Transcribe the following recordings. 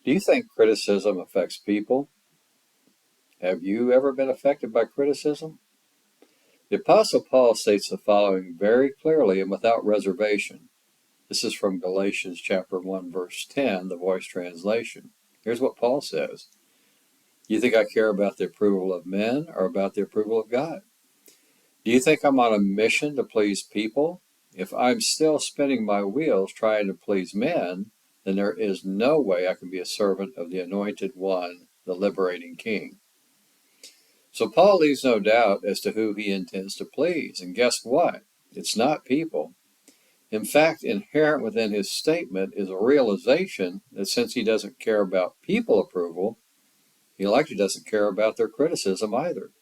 Do you think criticism affects people? Have you ever been affected by criticism? The Apostle Paul states the following very clearly and without reservation. This is from Galatians chapter 1, verse 10, the Voice translation. Here's what Paul says. Do you think I care about the approval of men or about the approval of God? Do you think I'm on a mission to please people? If I'm still spinning my wheels trying to please men, then there is no way I can be a servant of the Anointed One, the liberating King. So Paul leaves no doubt as to who he intends to please. And guess what? It's not people. In fact, inherent within his statement is a realization that since he doesn't care about people approval, he likely doesn't care about their criticism either.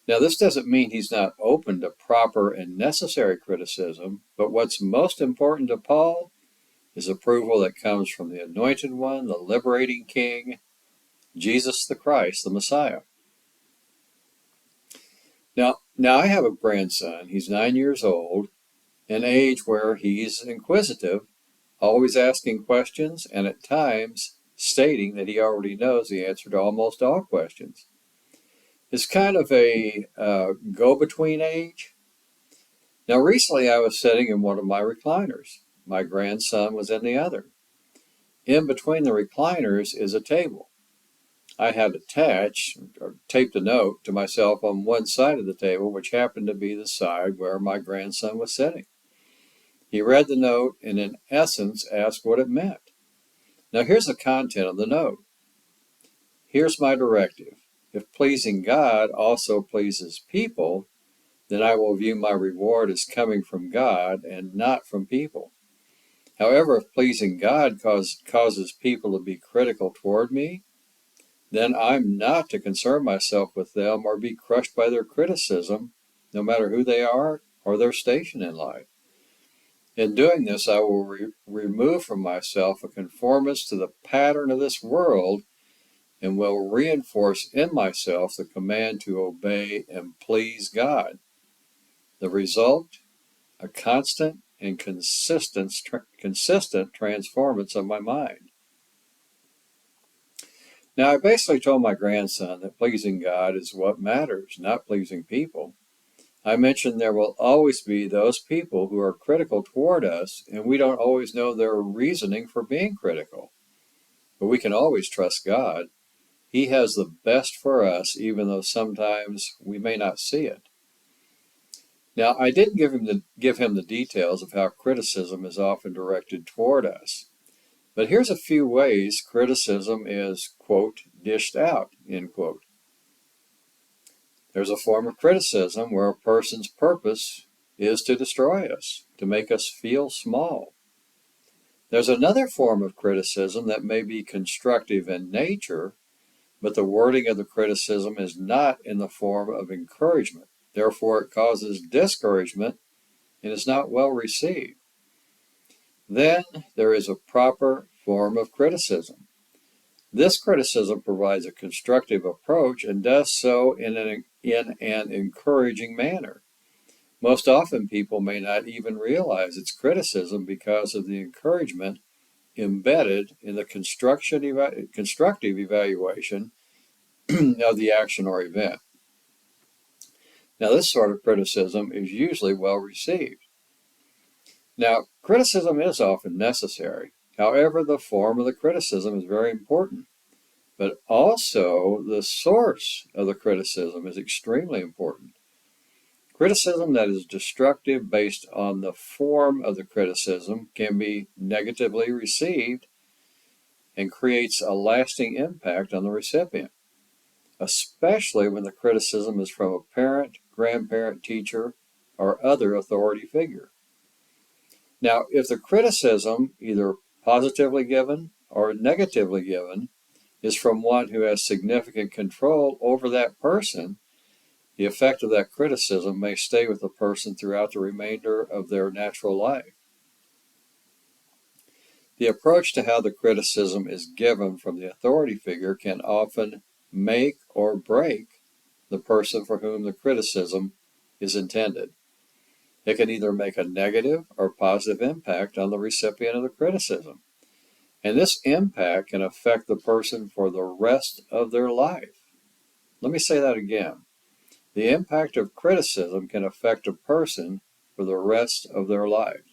Now, this doesn't mean he's not open to proper and necessary criticism, but what's most important to Paul is approval that comes from the Anointed One, the liberating King, Jesus the Christ, the Messiah. Now I have a grandson. He's 9 years old, an age where he's inquisitive, always asking questions, and at times stating that he already knows the answer to almost all questions. It's kind of a go-between age. Now, recently I was sitting in one of my recliners. My grandson was in the other. In between the recliners is a table. I had attached or taped a note to myself on one side of the table, which happened to be the side where my grandson was sitting. He read the note and in essence asked what it meant. Now here's the content of the note. Here's my directive. If pleasing God also pleases people, then I will view my reward as coming from God and not from people. However, if pleasing God causes people to be critical toward me, then I'm not to concern myself with them or be crushed by their criticism, no matter who they are or their station in life. In doing this, I will remove from myself a conformance to the pattern of this world and will reinforce in myself the command to obey and please God. The result, a constant and consistent transformance of my mind. Now, I basically told my grandson that pleasing God is what matters, not pleasing people. I mentioned there will always be those people who are critical toward us, and we don't always know their reasoning for being critical. But we can always trust God. He has the best for us, even though sometimes we may not see it. Now, I didn't give him the details of how criticism is often directed toward us. But here's a few ways criticism is, quote, dished out, end quote. There's a form of criticism where a person's purpose is to destroy us, to make us feel small. There's another form of criticism that may be constructive in nature, but the wording of the criticism is not in the form of encouragement. Therefore, it causes discouragement and is not well received. Then there is a proper form of criticism. This criticism provides a constructive approach and does so in an encouraging manner. Most often people may not even realize it's criticism because of the encouragement embedded in the constructive evaluation of the action or event. Now, this sort of criticism is usually well received. Now, criticism is often necessary. However, the form of the criticism is very important. But also, the source of the criticism is extremely important. Criticism that is destructive based on the form of the criticism can be negatively received and creates a lasting impact on the recipient, especially when the criticism is from a parent, grandparent, teacher, or other authority figure. Now, if the criticism, either positively given or negatively given, is from one who has significant control over that person, the effect of that criticism may stay with the person throughout the remainder of their natural life. The approach to how the criticism is given from the authority figure can often make or break the person for whom the criticism is intended. It can either make a negative or positive impact on the recipient of the criticism. And this impact can affect the person for the rest of their life. Let me say that again. The impact of criticism can affect a person for the rest of their life.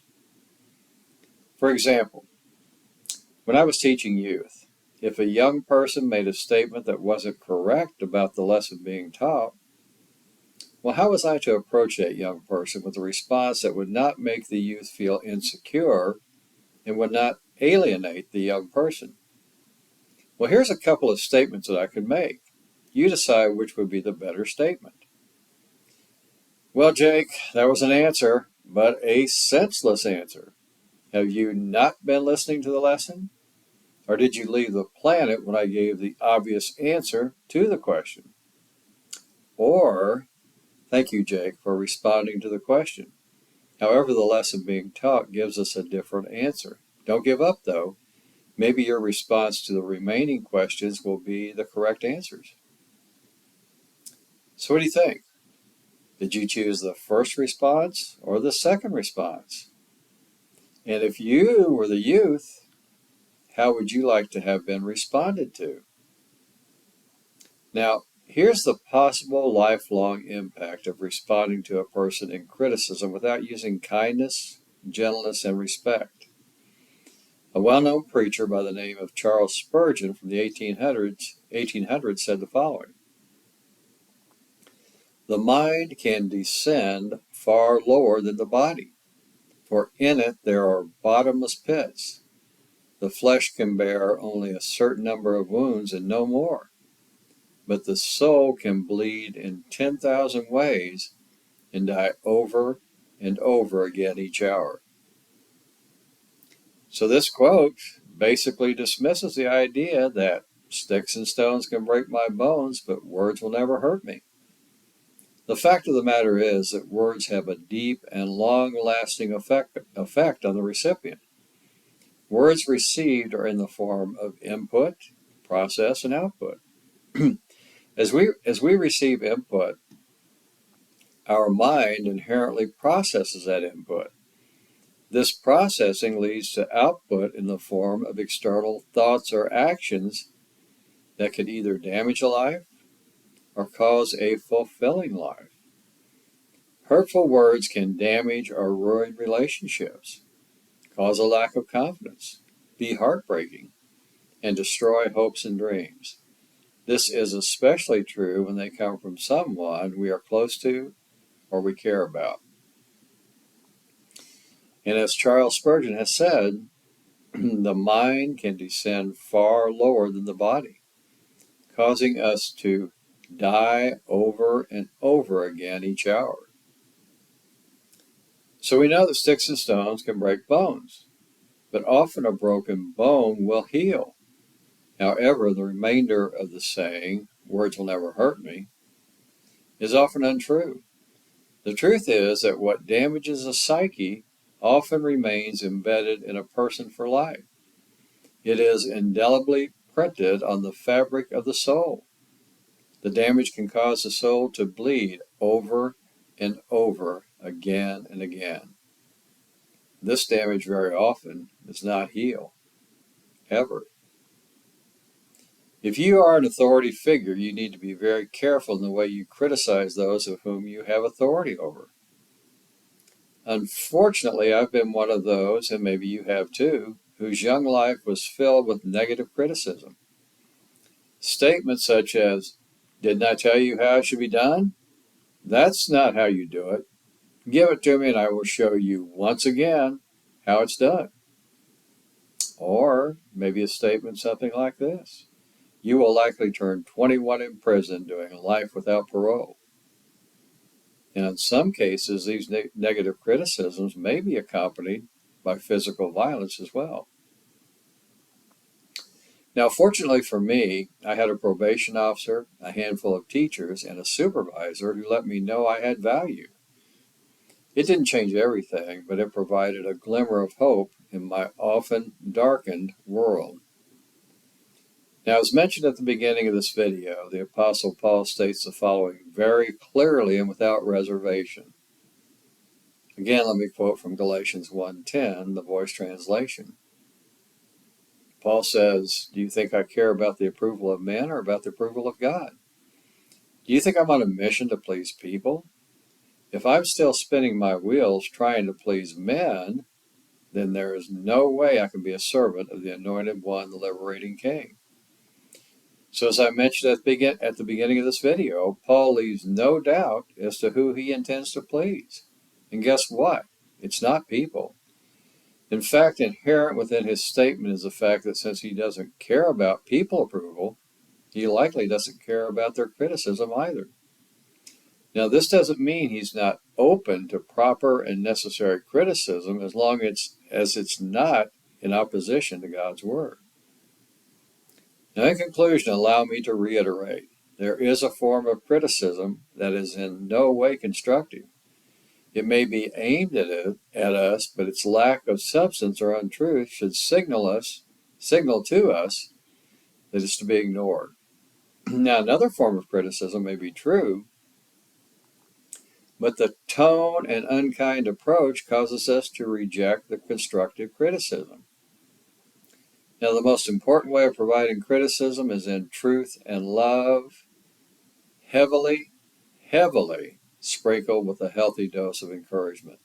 For example, when I was teaching youth, if a young person made a statement that wasn't correct about the lesson being taught, well, how was I to approach that young person with a response that would not make the youth feel insecure and would not alienate the young person? Well, here's a couple of statements that I could make. You decide which would be the better statement. Well, Jake, that was an answer, but a senseless answer. Have you not been listening to the lesson? Or did you leave the planet when I gave the obvious answer to the question? Or, thank you, Jake, for responding to the question. However, the lesson being taught gives us a different answer. Don't give up, though. Maybe your response to the remaining questions will be the correct answers. So what do you think? Did you choose the first response or the second response? And if you were the youth, how would you like to have been responded to? Now, here's the possible lifelong impact of responding to a person in criticism without using kindness, gentleness, and respect. A well-known preacher by the name of Charles Spurgeon from the 1800s said the following: "The mind can descend far lower than the body, for in it there are bottomless pits. The flesh can bear only a certain number of wounds and no more, but the soul can bleed in 10,000 ways and die over and over again each hour." So this quote basically dismisses the idea that sticks and stones can break my bones, but words will never hurt me. The fact of the matter is that words have a deep and long-lasting effect on the recipient. Words received are in the form of input, process, and output. As we receive input, our mind inherently processes that input. This processing leads to output in the form of external thoughts or actions that can either damage a life or cause a fulfilling life. Hurtful words can damage or ruin relationships, cause a lack of confidence, be heartbreaking, and destroy hopes and dreams. This is especially true when they come from someone we are close to or we care about. And as Charles Spurgeon has said, the mind can descend far lower than the body, causing us to die over and over again each hour. So we know that sticks and stones can break bones, but often a broken bone will heal. However, the remainder of the saying, "words will never hurt me," is often untrue. The truth is that what damages a psyche often remains embedded in a person for life. It is indelibly printed on the fabric of the soul. The damage can cause the soul to bleed over and over again and again. This damage very often does not heal, ever. If you are an authority figure, you need to be very careful in the way you criticize those of whom you have authority over. Unfortunately, I've been one of those, and maybe you have too, whose young life was filled with negative criticism. Statements such as, "Didn't I tell you how it should be done? That's not how you do it. Give it to me and I will show you once again how it's done." Or maybe a statement something like this: "You will likely turn 21 in prison doing life without parole." And in some cases, these negative criticisms may be accompanied by physical violence as well. Now, fortunately for me, I had a probation officer, a handful of teachers, and a supervisor who let me know I had value. It didn't change everything, but it provided a glimmer of hope in my often darkened world. Now, as mentioned at the beginning of this video, the Apostle Paul states the following very clearly and without reservation. Again, let me quote from Galatians 1:10, the Voice translation. Paul says, do you think I care about the approval of men or about the approval of God? Do you think I'm on a mission to please people? If I'm still spinning my wheels trying to please men, then there is no way I can be a servant of the Anointed One, the liberating King. So as I mentioned at the beginning of this video, Paul leaves no doubt as to who he intends to please. And guess what? It's not people. In fact, inherent within his statement is the fact that since he doesn't care about people approval, he likely doesn't care about their criticism either. Now, this doesn't mean he's not open to proper and necessary criticism as long as it's not in opposition to God's Word. Now, in conclusion, allow me to reiterate, there is a form of criticism that is in no way constructive. It may be aimed at us, but its lack of substance or untruth should signal to us that it's to be ignored. Now, another form of criticism may be true, but the tone and unkind approach causes us to reject the constructive criticism. Now, the most important way of providing criticism is in truth and love, heavily sprinkled with a healthy dose of encouragement.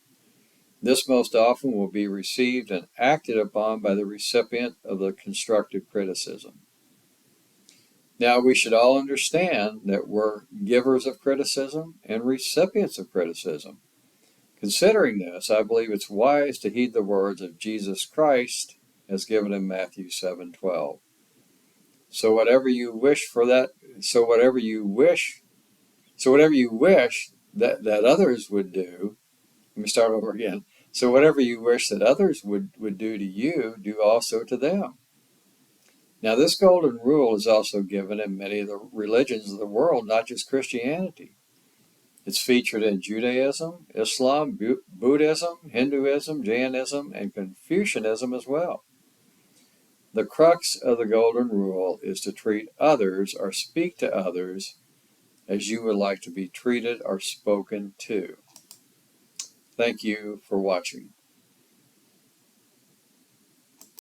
This most often will be received and acted upon by the recipient of the constructive criticism. Now, we should all understand that we're givers of criticism and recipients of criticism. Considering this, I believe it's wise to heed the words of Jesus Christ as given in Matthew 7:12. So whatever you wish that others would do, let me start over again. So whatever you wish that others would do to you, do also to them. Now, this golden rule is also given in many of the religions of the world, not just Christianity. It's featured in Judaism, Islam, Buddhism, Hinduism, Jainism, and Confucianism as well. The crux of the golden rule is to treat others or speak to others as you would like to be treated or spoken to. Thank you for watching.